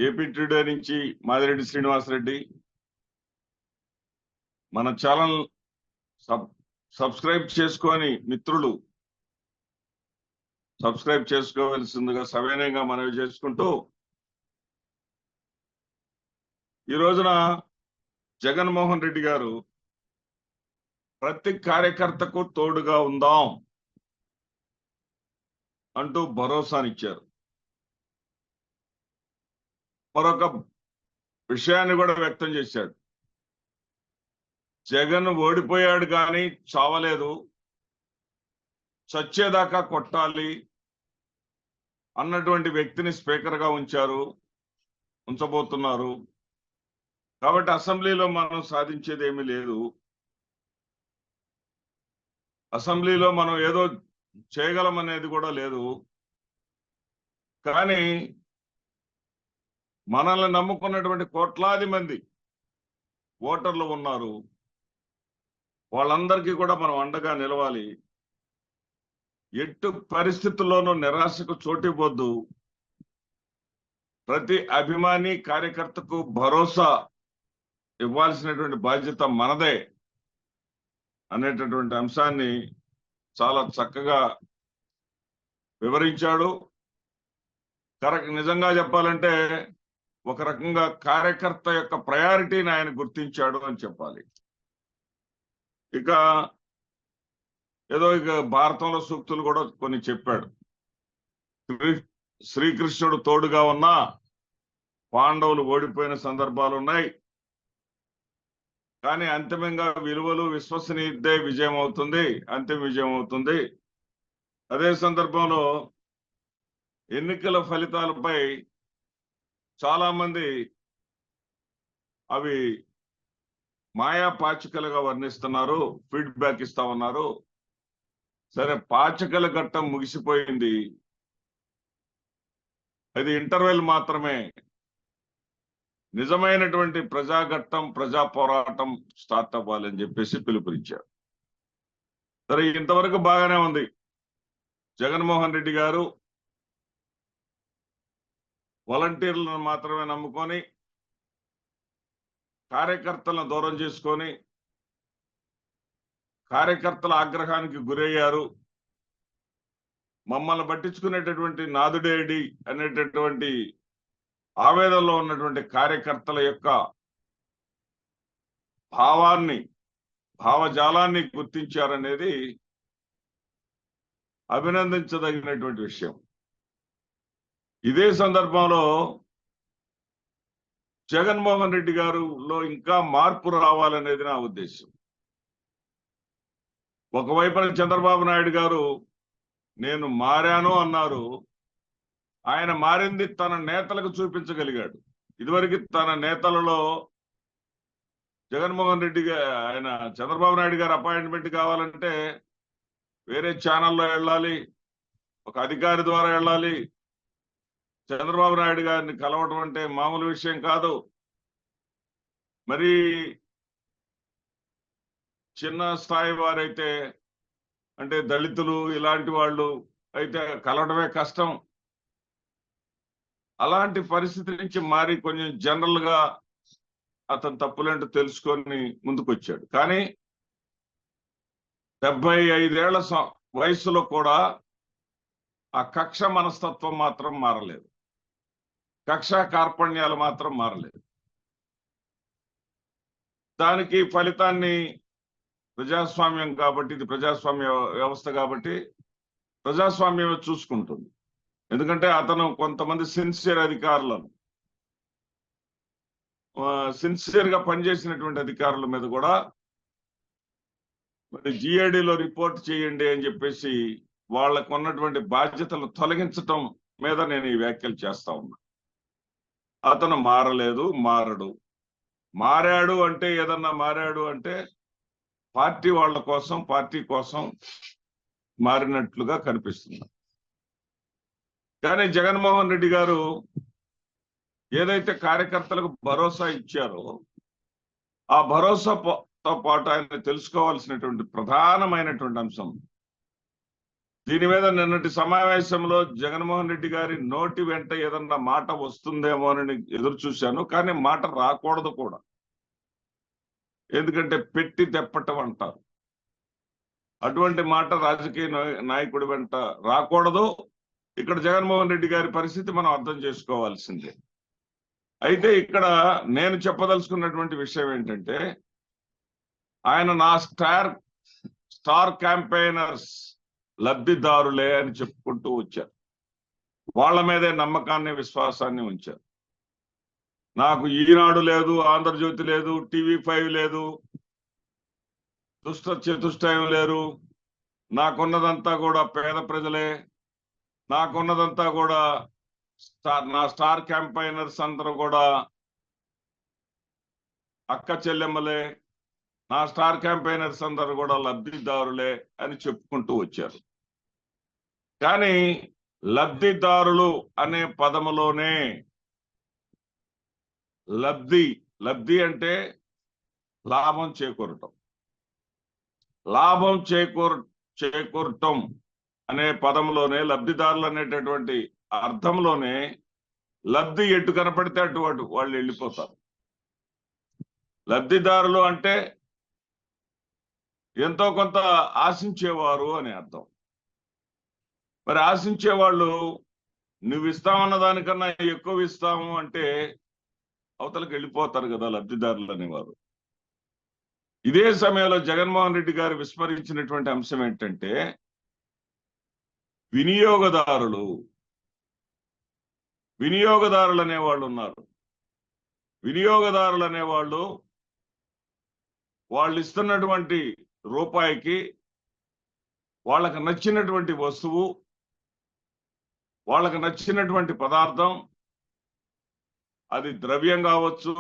AP today నుంచి మాదిరెడ్డి శ్రీనివాసరెడ్డి. మన channel subscribe చేసుకొని మిత్రులు సబ్స్క్రైబ్ చేసుకోవాల్సిందిగా సవినయంగా మనవి చేసుకుంటూ, ఈ రోజున జగన్మోహన్ రెడ్డి గారు ప్రతి కార్యకర్తకు తోడుగా ఉందాం అంటూ భరోసానిచ్చారు. మరొక విషయాన్ని కూడా వ్యక్తం చేశాడు. జగన్ ఓడిపోయాడు కానీ చావలేదు, చచ్చేదాకా కొట్టాలి అన్నటువంటి వ్యక్తిని స్పీకర్ గా ఉంచబోతున్నారు. కాబట్టి అసెంబ్లీలో మనం సాధించేది ఏమీ లేదు. అసెంబ్లీలో మనం ఏదో చేయగలం అనేది కూడా లేదు. కానీ మనల్ని నమ్ముకున్నటువంటి కోట్లాది మంది ఓటర్లు ఉన్నారు. వాళ్ళందరికీ కూడా మనం అండగా నిలవాలి. ఎట్టు పరిస్థితుల్లోనూ నిరాశకు చోటివ్వద్దు. ప్రతి అభిమాని కార్యకర్తకు భరోసా ఇవ్వాల్సినటువంటి బాధ్యత మనదే అనేటటువంటి అంశాన్ని చాలా చక్కగా వివరించాడు. నిజంగా చెప్పాలంటే ఒక రకంగా కార్యకర్త యొక్క ప్రయారిటీని ఆయన గుర్తించాడు అని చెప్పాలి. ఇక భారతంలో సూక్తులు కూడా కొన్ని చెప్పాడు. శ్రీకృష్ణుడు తోడుగా ఉన్నా పాండవులు ఓడిపోయిన సందర్భాలు ఉన్నాయి. కానీ అంతిమంగా విలువలు విశ్వసనీయతే విజయం అవుతుంది, అంతిమ విజయం అవుతుంది. అదే సందర్భంలో ఎన్నికల ఫలితాలపై చాలా మంది అవి మాయా పాచికలుగా వర్ణిస్తున్నారు, ఫీడ్బ్యాక్ ఇస్తా ఉన్నారు. సరే, పాచికల ఘట్టం ముగిసిపోయింది, అది ఇంటర్వెల్ మాత్రమే. నిజమైనటువంటి ప్రజాఘట్టం, ప్రజా పోరాటం స్టార్ట్ అవ్వాలని చెప్పేసి పిలుపునిచ్చారు. సరే, ఇంతవరకు బాగానే ఉంది. జగన్మోహన్ రెడ్డి గారు వాలంటీర్లను మాత్రమే నమ్ముకొని కార్యకర్తలను దూరం చేసుకొని కార్యకర్తల ఆగ్రహానికి గురయ్యారు. మమ్మల్ని పట్టించుకునేటటువంటి నాదుడేడి అనేటటువంటి ఆవేదనలో ఉన్నటువంటి కార్యకర్తల యొక్క భావజాలాన్ని గుర్తించారనేది అభినందించదగినటువంటి విషయం. ఇదే సందర్భంలో జగన్మోహన్ రెడ్డి గారులో ఇంకా మార్పు రావాలనేది నా ఉద్దేశం. ఒకవైపున చంద్రబాబు నాయుడు గారు నేను మారాను అన్నారు. ఆయన మారింది తన నేతలకు చూపించగలిగాడు. ఇదివరకు తన నేతలలో జగన్మోహన్ రెడ్డి ఆయన చంద్రబాబు నాయుడు గారు అపాయింట్మెంట్ కావాలంటే వేరే ఛానల్లో వెళ్ళాలి, ఒక అధికారి ద్వారా వెళ్ళాలి. చంద్రబాబు నాయుడు గారిని కలవటం అంటే మామూలు విషయం కాదు. మరి చిన్న స్థాయి వారైతే, అంటే దళితులు ఇలాంటి వాళ్ళు అయితే కలవడమే కష్టం. అలాంటి పరిస్థితి నుంచి మారి కొంచెం జనరల్ గా అతను తప్పులేంటో తెలుసుకొని ముందుకొచ్చాడు. కానీ 75 ఏళ్ల వయసులో కూడా ఆ కక్ష మనస్తత్వం మాత్రం మారలేదు, కక్షా కార్పణ్యాలు మాత్రం మారలేదు. దానికి ఫలితాన్ని ప్రజాస్వామ్యం కాబట్టి, ఇది ప్రజాస్వామ్య వ్యవస్థ కాబట్టి ప్రజాస్వామ్యం చూసుకుంటుంది. ఎందుకంటే అతను కొంతమంది సిన్సియర్ అధికారులను, సిన్సియర్ గా పనిచేసినటువంటి అధికారుల మీద కూడా మరి జిఐడిలో రిపోర్ట్ చేయండి అని చెప్పేసి వాళ్ళకు ఉన్నటువంటి బాధ్యతలు తొలగించటం మీద నేను ఈ వ్యాఖ్యలు చేస్తా ఉన్నా. అతను మారలేదు, మారడు. మారాడు అంటే, ఏదన్నా మారాడు అంటే పార్టీ వాళ్ళ కోసం, పార్టీ కోసం మారినట్లుగా కనిపిస్తుంది. కానీ జగన్మోహన్ రెడ్డి గారు ఏదైతే కార్యకర్తలకు భరోసా ఇచ్చారో ఆ భరోసాతో పాటు ఆయన తెలుసుకోవాల్సినటువంటి ప్రధానమైనటువంటి అంశం దీని మీద నిన్నటి సమావేశంలో జగన్మోహన్ రెడ్డి గారి నోటి వెంట ఏదన్నా మాట వస్తుందేమో అని ఎదురు చూశాను, కానీ మాట రాకూడదు కూడా. ఎందుకంటే పెట్టి తెప్పటం అంటారు. అటువంటి మాట రాజకీయ నాయకుడి వెంట రాకూడదు. ఇక్కడ జగన్మోహన్ రెడ్డి గారి పరిస్థితి మనం అర్థం చేసుకోవాల్సిందే. అయితే ఇక్కడ నేను చెప్పదలుచుకున్నటువంటి విషయం ఏంటంటే, ఆయన నా స్టార్ క్యాంపెయినర్స్ లబ్ధిదారులే అని చెప్పుకుంటూ వచ్చారు. వాళ్ళ మీదే నమ్మకాన్ని, విశ్వాసాన్ని ఉంచారు. నాకు ఈనాడు లేదు, ఆంధ్రజ్యోతి లేదు, టీవీ5 లేదు, దుష్ట చతుష్టయం లేరు, నాకున్నదంతా కూడా పేద ప్రజలే, నాకున్నదంతా కూడా నా స్టార్ క్యాంపెయినర్స్ అందరూ కూడా అక్క చెల్లెమ్మలే, నా స్టార్ క్యాంపెయినర్స్ అందరూ కూడా లబ్ధిదారులే అని చెప్పుకుంటూ వచ్చారు. కానీ లబ్ధిదారులు అనే పదములోనే లబ్ధి అంటే లాభం చేకూరటం. లాభం చేకూరటం అనే పదంలోనే, లబ్ధిదారులు అనేటటువంటి అర్థంలోనే లబ్ధి ఎటు కనపడితే అటు వాళ్ళు వెళ్ళిపోతారు. లబ్ధిదారులు అంటే ఎంతో కొంత ఆశించేవారు అని అర్థం. మరి ఆశించే వాళ్ళు నువ్వు ఇస్తామన్న దానికన్నా ఎక్కువ ఇస్తాము అంటే అవతలకు వెళ్ళిపోతారు కదా లబ్ధిదారులు అనేవారు. ఇదే సమయంలో జగన్మోహన్ రెడ్డి గారు విస్మరించినటువంటి అంశం ఏంటంటే, వినియోగదారులు అనేవాళ్ళు ఉన్నారు. వినియోగదారులు అనేవాళ్ళు వాళ్ళు ఇస్తున్నటువంటి రూపాయికి వాళ్ళకు నచ్చినటువంటి వస్తువు, వాళ్ళకు నచ్చినటువంటి పదార్థం, అది ద్రవ్యం కావచ్చు,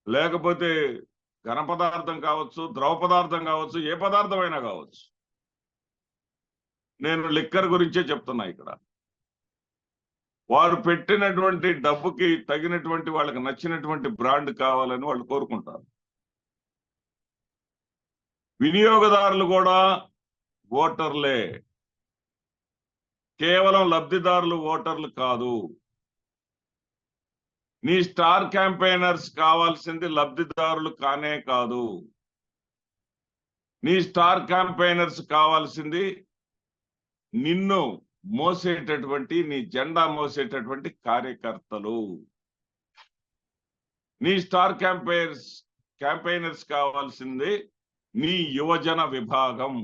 లేకపోతే ఘన పదార్థం కావచ్చు, ద్రవ పదార్థం కావచ్చు, ఏ పదార్థమైనా కావచ్చు. నేను లిక్కర్ గురించే చెప్తున్నా. ఇక్కడ వారు పెట్టినటువంటి డబ్బుకి తగినటువంటి వాళ్ళకి నచ్చినటువంటి బ్రాండ్ కావాలని వాళ్ళు కోరుకుంటారు. వినియోగదారులు కూడా ఓటర్లే, కేవలం లబ్ధిదారులు ఓటర్లు కాదు. నీ స్టార్ క్యాంపెయినర్స్ కావాల్సింది లబ్ధిదారులు కానే కాదు. నీ స్టార్ క్యాంపెయినర్స్ కావాల్సింది నిన్ను మోసేటటువంటి, నీ జెండా మోసేటటువంటి కార్యకర్తలు. నీ స్టార్ క్యాంపెయినర్స్ కావాల్సింది నీ యువజన విభాగం.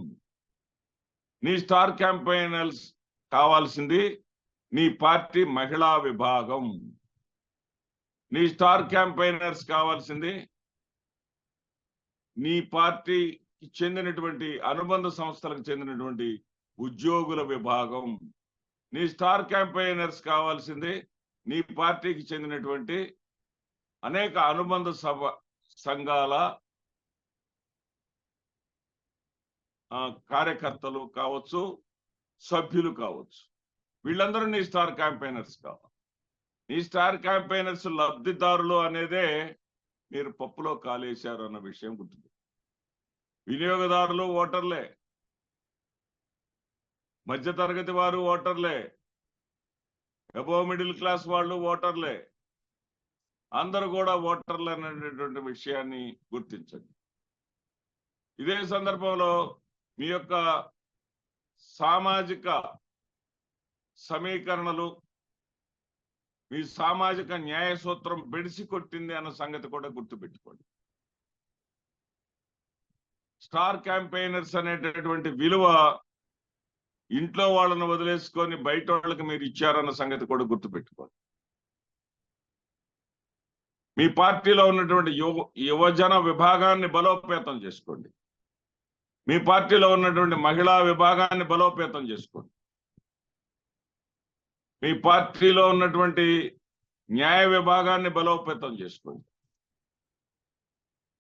నీ స్టార్ క్యాంపెయినర్స్ కావాల్సింది నీ పార్టీ మహిళా విభాగం. నీ స్టార్ క్యాంపెయినర్స్ కావాల్సింది నీ పార్టీకి చెందినటువంటి అనుబంధ సంస్థలకు చెందినటువంటి ఉద్యోగుల విభాగం. నీ స్టార్ క్యాంపెయినర్స్ కావాల్సింది నీ పార్టీకి చెందినటువంటి అనేక అనుబంధ సంఘాల కార్యకర్తలు కావచ్చు, సభ్యులు కావచ్చు. వీళ్ళందరూ నీ స్టార్ క్యాంపెయినర్స్ కావాలి. నీ స్టార్ క్యాంపెయినర్స్ లబ్ధిదారులు అనేదే మీరు పప్పులో కాలేశారు అన్న విషయం గుర్తుంది. వినియోగదారులు ఓటర్లే, మధ్యతరగతి వారు ఓటర్లే, అబోవ్ మిడిల్ క్లాస్ వాళ్ళు ఓటర్లే, అందరూ కూడా ఓటర్లు అనేటటువంటి విషయాన్ని గుర్తించండి. ఇదే సందర్భంలో మీ యొక్క సామాజిక సమీకరణలు, మీ సామాజిక న్యాయ సూత్రం బెడిసి కొట్టింది అన్న సంగతి కూడా గుర్తుపెట్టుకోండి. స్టార్ క్యాంపెయినర్స్ అనేటటువంటి విలువ ఇంట్లో వాళ్ళను వదిలేసుకొని బయట వాళ్ళకి మీరు ఇచ్చారన్న సంగతి కూడా గుర్తుపెట్టుకోండి. మీ పార్టీలో ఉన్నటువంటి యువజన విభాగాన్ని బలోపేతం చేసుకోండి. మీ పార్టీలో ఉన్నటువంటి మహిళా విభాగాన్ని బలోపేతం చేసుకోండి. మీ పార్టీలో ఉన్నటువంటి న్యాయ విభాగాన్ని బలోపేతం చేసుకోండి.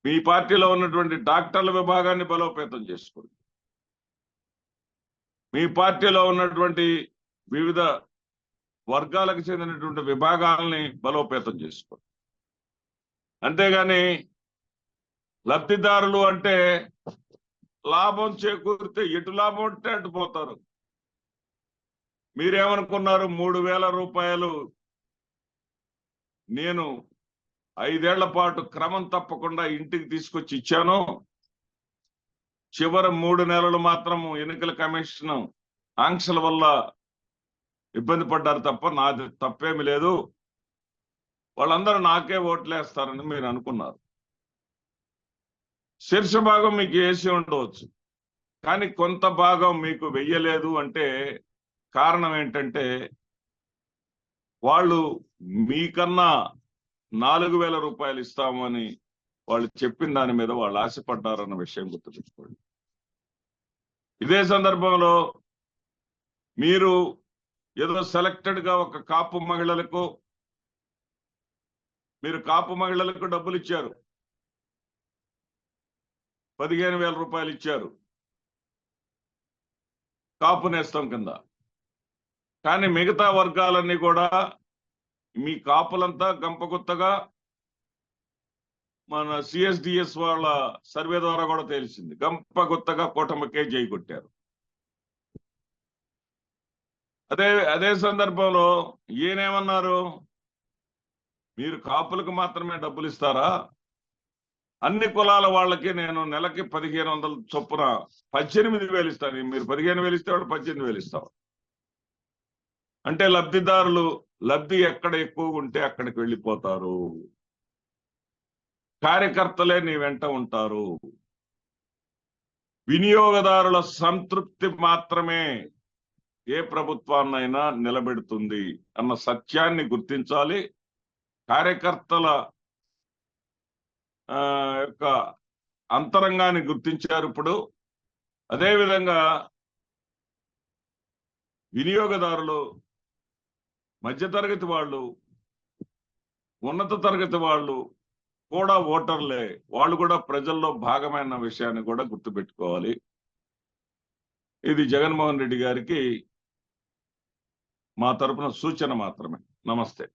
మీ పార్టీలో ఉన్నటువంటి డాక్టర్ల విభాగాన్ని బలోపేతం చేసుకోండి. మీ పార్టీలో ఉన్నటువంటి వివిధ వర్గాలకు చెందినటువంటి విభాగాలని బలోపేతం చేసుకోండి. అంతేగాని లబ్ధిదారులు అంటే లాభం చేకూరితే ఎటు లాభం ఉంటే అటు పోతారు. మీరేమనుకున్నారు? 3,000 రూపాయలు నేను 5 ఏళ్ల పాటు క్రమం తప్పకుండా ఇంటికి తీసుకొచ్చి ఇచ్చాను. చివరి 3 నెలలు మాత్రం ఎన్నికల కమిషన్ ఆంక్షల వల్ల ఇబ్బంది పడ్డారు తప్ప నాది తప్పేమి లేదు, వాళ్ళందరూ నాకే ఓట్లేస్తారని మీరు అనుకున్నారు. శీర్ష భాగం మీకు వేసి ఉండవచ్చు, కానీ కొంత భాగం మీకు వెయ్యలేదు. అంటే కారణం ఏంటంటే వాళ్ళు మీకన్నా 4,000 రూపాయలు ఇస్తామని వాళ్ళు చెప్పిన దాని మీద వాళ్ళు ఆశపడ్డారన్న విషయం గుర్తుపెట్టుకోండి. ఇదే సందర్భంలో మీరు ఏదో సెలెక్టెడ్ గా ఒక కాపు మహిళలకు డబ్బులు ఇచ్చారు, 15,000 రూపాయలు ఇచ్చారు కాపు నేస్తం కింద. కానీ మిగతా వర్గాలన్నీ కూడా మీ కాపులంతా గంపగుత్తగా మన సిఎస్డిఎస్ వాళ్ళ సర్వే ద్వారా కూడా తెలిసింది, గంపగుత్తగా కూటమికే జై కొట్టారు. అదే సందర్భంలో ఈయనేమన్నారు? మీరు కాపులకు మాత్రమే డబ్బులు ఇస్తారా? అన్ని కులాల వాళ్ళకి నేను నెలకి 1,500 చొప్పున 18,000 ఇస్తాను. మీరు 15,000 ఇస్తే వాళ్ళు 18,000 ఇస్తాం. అంటే లబ్ధిదారులు లబ్ధి ఎక్కడ ఎక్కువ ఉంటే అక్కడికి వెళ్ళిపోతారు, కార్యకర్తలే నీ వెంట ఉంటారు. వినియోగదారుల సంతృప్తి మాత్రమే ఏ ప్రభుత్వాన్నైనా నిలబెడుతుంది అన్న సత్యాన్ని గుర్తించాలి. కార్యకర్తల యొక్క అంతరంగాన్ని గుర్తించారు ఇప్పుడు. అదేవిధంగా వినియోగదారులు, మధ్యతరగతి వాళ్ళు, ఉన్నత తరగతి వాళ్ళు కూడా ఓటర్లే, వాళ్ళు కూడా ప్రజల్లో భాగమైన విషయాన్ని కూడా గుర్తుపెట్టుకోవాలి. ఇది జగన్మోహన్ రెడ్డి గారికి మా తరపున సూచన మాత్రమే. నమస్తే.